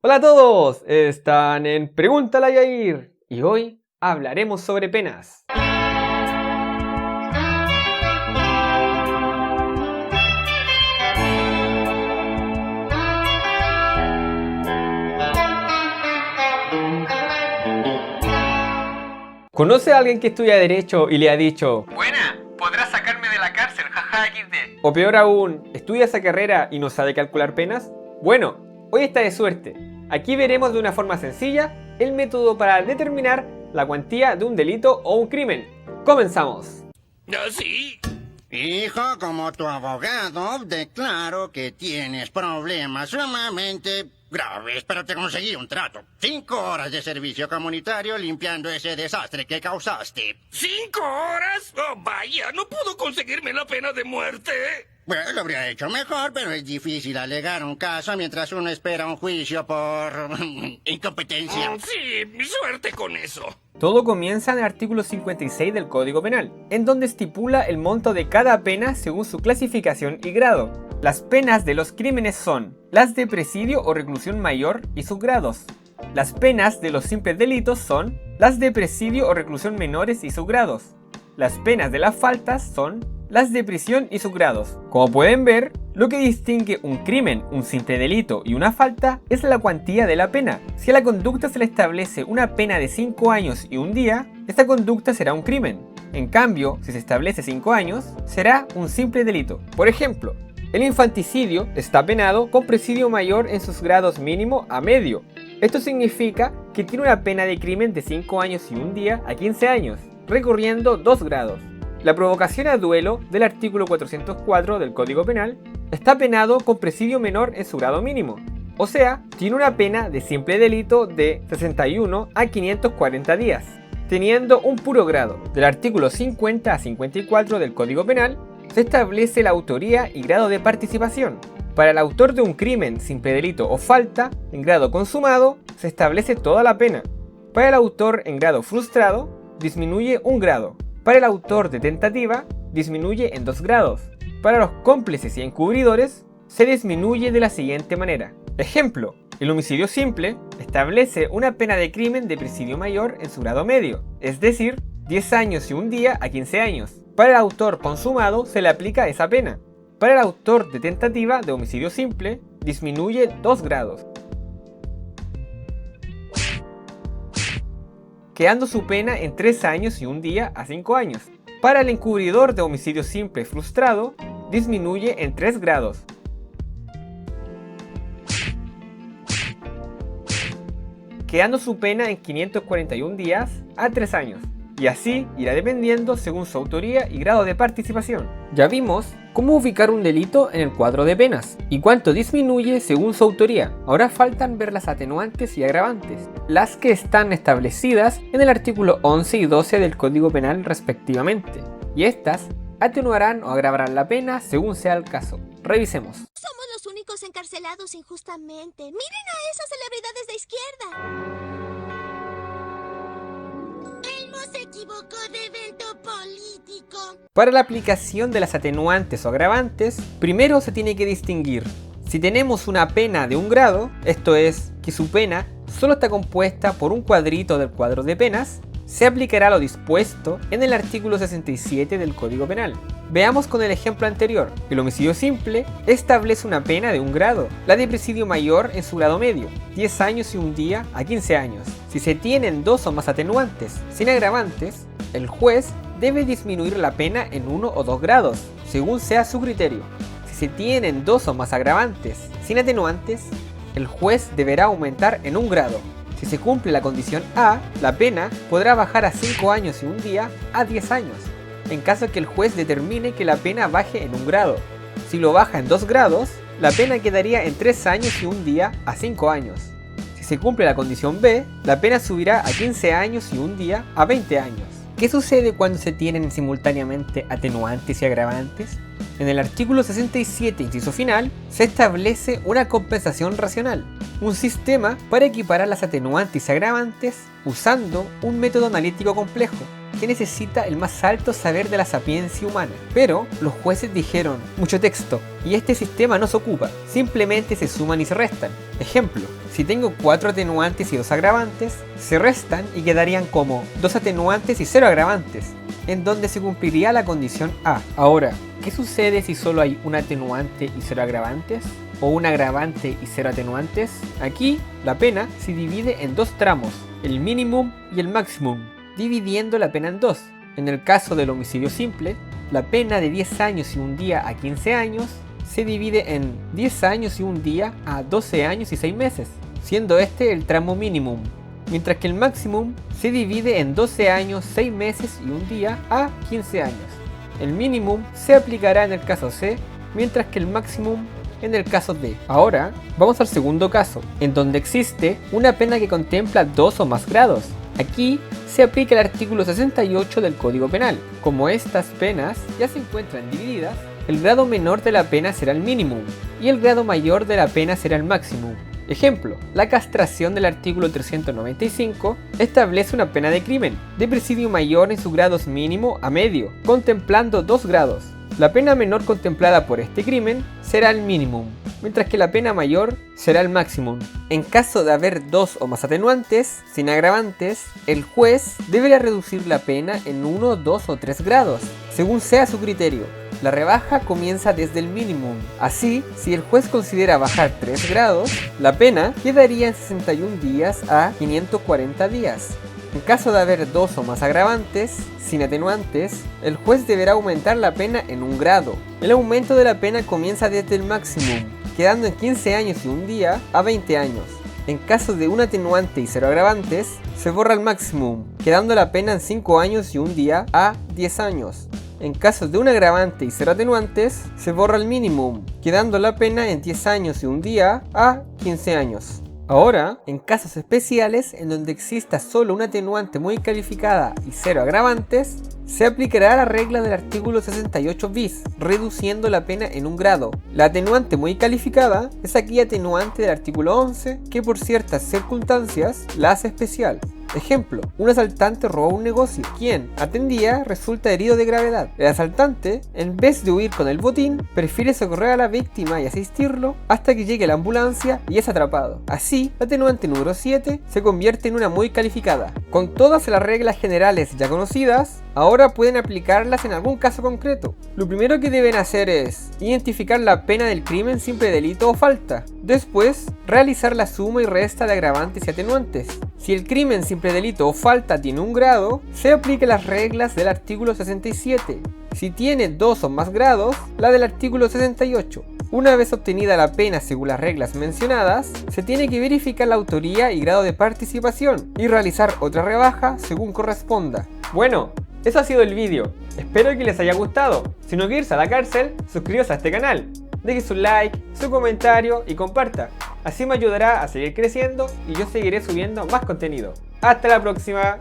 Hola a todos, están en Pregúntale a Yair y hoy hablaremos sobre penas. ¿Conoce a alguien que estudia Derecho y le ha dicho Buena, podrás sacarme de la cárcel, jaja XD? o peor aún, estudia esa carrera y no sabe calcular penas? Bueno, hoy está de suerte. Aquí veremos de una forma sencilla el método para determinar la cuantía de un delito o un crimen. ¡Comenzamos! ¿Sí? Hijo, como tu abogado, declaro que tienes problemas sumamente graves, pero te conseguí un trato. 5 horas de servicio comunitario limpiando ese desastre que causaste. ¿5 horas? Oh, vaya, no pudo conseguirme la pena de muerte. Bueno, lo habría hecho mejor, pero es difícil alegar un caso mientras uno espera un juicio por incompetencia. Sí, suerte con eso. Todo comienza en el artículo 56 del Código Penal, en donde estipula el monto de cada pena según su clasificación y grado. Las penas de los crímenes son las de presidio o reclusión mayor y sus grados. Las penas de los simples delitos son las de presidio o reclusión menores y sus grados. Las penas de las faltas son las de prisión y sus grados. Como pueden ver, lo que distingue un crimen, un simple delito y una falta es la cuantía de la pena. Si a la conducta se le establece una pena de 5 años y un día, esta conducta será un crimen. En cambio, si se establece 5 años, será un simple delito. Por ejemplo, el infanticidio está penado con presidio mayor en sus grados mínimo a medio. Esto significa que tiene una pena de crimen de 5 años y un día a 15 años, recorriendo 2 grados. La provocación a duelo del artículo 404 del Código Penal está penado con presidio menor en su grado mínimo, o sea, tiene una pena de simple delito de 61 a 540 días, teniendo un puro grado. Del artículo 50 a 54 del Código Penal se establece la autoría y grado de participación. Para el autor de un crimen, simple delito o falta, en grado consumado, se establece toda la pena. Para el autor en grado frustrado, disminuye un grado. Para el autor de tentativa, disminuye en 2 grados. Para los cómplices y encubridores, se disminuye de la siguiente manera. Ejemplo, el homicidio simple establece una pena de crimen de presidio mayor en su grado medio, es decir, 10 años y un día a 15 años. Para el autor consumado se le aplica esa pena. Para el autor de tentativa de homicidio simple, disminuye 2 grados, quedando su pena en 3 años y un día a 5 años. Para el encubridor de homicidio simple frustrado, disminuye en 3 grados, quedando su pena en 541 días a 3 años. Y así irá dependiendo según su autoría y grado de participación. Ya vimos cómo ubicar un delito en el cuadro de penas y cuánto disminuye según su autoría. Ahora faltan ver las atenuantes y agravantes, las que están establecidas en el artículo 11 y 12 del Código Penal respectivamente. Y estas atenuarán o agravarán la pena según sea el caso. Revisemos. Somos los únicos encarcelados injustamente. Miren a esas celebridades de izquierda. Elmo se equivocó de evento político. Para la aplicación de las atenuantes o agravantes, primero se tiene que distinguir. Si tenemos una pena de un grado, esto es, que su pena solo está compuesta por un cuadrito del cuadro de penas, se aplicará lo dispuesto en el artículo 67 del Código Penal. Veamos con el ejemplo anterior. El homicidio simple establece una pena de un grado, la de presidio mayor en su grado medio, 10 años y un día a 15 años. Si se tienen 2 o más atenuantes sin agravantes, el juez debe disminuir la pena en 1 o 2 grados, según sea su criterio. Si se tienen 2 o más agravantes sin atenuantes, el juez deberá aumentar en 1 grado. Si se cumple la condición A, la pena podrá bajar a 5 años y un día a 10 años, en caso que el juez determine que la pena baje en 1 grado. Si lo baja en 2 grados, la pena quedaría en 3 años y un día a 5 años. Si se cumple la condición B, la pena subirá a 15 años y un día a 20 años. ¿Qué sucede cuando se tienen simultáneamente atenuantes y agravantes? En el artículo 67, inciso final, se establece una compensación racional, un sistema para equiparar las atenuantes y agravantes usando un método analítico complejo. que necesita el más alto saber de la sapiencia humana. Pero los jueces dijeron, mucho texto, y este sistema no se ocupa, simplemente se suman y se restan. Ejemplo, si tengo 4 atenuantes y 2 agravantes, se restan y quedarían como 2 atenuantes y 0 agravantes, en donde se cumpliría la condición A. Ahora, ¿qué sucede si solo hay un atenuante y 0 agravantes? ¿O un agravante y 0 atenuantes? Aquí, la pena se divide en 2 tramos, el minimum y el maximum, dividiendo la pena en 2. En el caso del homicidio simple, la pena de 10 años y un día a 15 años se divide en 10 años y un día a 12 años y 6 meses, siendo este el tramo minimum, mientras que el maximum se divide en 12 años, 6 meses y un día a 15 años. El minimum se aplicará en el caso C, mientras que el maximum en el caso D. Ahora, vamos al segundo caso, en donde existe una pena que contempla 2 o más grados. Aquí se aplica el artículo 68 del Código Penal. Como estas penas ya se encuentran divididas, el grado menor de la pena será el mínimo y el grado mayor de la pena será el máximo. Ejemplo, la castración del artículo 395 establece una pena de crimen de presidio mayor en sus grados mínimo a medio, contemplando 2 grados. La pena menor contemplada por este crimen será el mínimo, mientras que la pena mayor será el máximo. En caso de haber 2 o más atenuantes, sin agravantes, el juez deberá reducir la pena en 1, 2 o 3 grados, según sea su criterio. La rebaja comienza desde el mínimo. Así, si el juez considera bajar 3 grados, la pena quedaría en 61 días a 540 días. En caso de haber 2 o más agravantes, sin atenuantes, el juez deberá aumentar la pena en 1 grado. El aumento de la pena comienza desde el máximo, quedando en 15 años y un día a 20 años. En caso de un atenuante y 0 agravantes, se borra el máximo, quedando la pena en 5 años y un día a 10 años. En caso de un agravante y 0 atenuantes, se borra el mínimo, quedando la pena en 10 años y un día a 15 años. Ahora, en casos especiales en donde exista solo una atenuante muy calificada y 0 agravantes, se aplicará la regla del artículo 68 bis, reduciendo la pena en 1 grado. La atenuante muy calificada es aquella atenuante del artículo 11 que por ciertas circunstancias la hace especial. Ejemplo, un asaltante roba un negocio. Quien atendía resulta herido de gravedad. El asaltante, en vez de huir con el botín, prefiere socorrer a la víctima y asistirlo hasta que llegue la ambulancia y es atrapado. Así, la atenuante número 7 se convierte en una muy calificada. Con todas las reglas generales ya conocidas, ahora pueden aplicarlas en algún caso concreto. Lo primero que deben hacer es identificar la pena del crimen simple delito o falta. Después, realizar la suma y resta de agravantes y atenuantes. Si el crimen simple delito o falta tiene 1 grado, se aplican las reglas del artículo 67. Si tiene 2 o más grados, la del artículo 68. Una vez obtenida la pena según las reglas mencionadas, se tiene que verificar la autoría y grado de participación y realizar otra rebaja según corresponda. Bueno, eso ha sido el vídeo. Espero que les haya gustado. Si no quiere irse a la cárcel, suscríbase a este canal. Deje su like, su comentario y comparta. Así me ayudará a seguir creciendo y yo seguiré subiendo más contenido. ¡Hasta la próxima!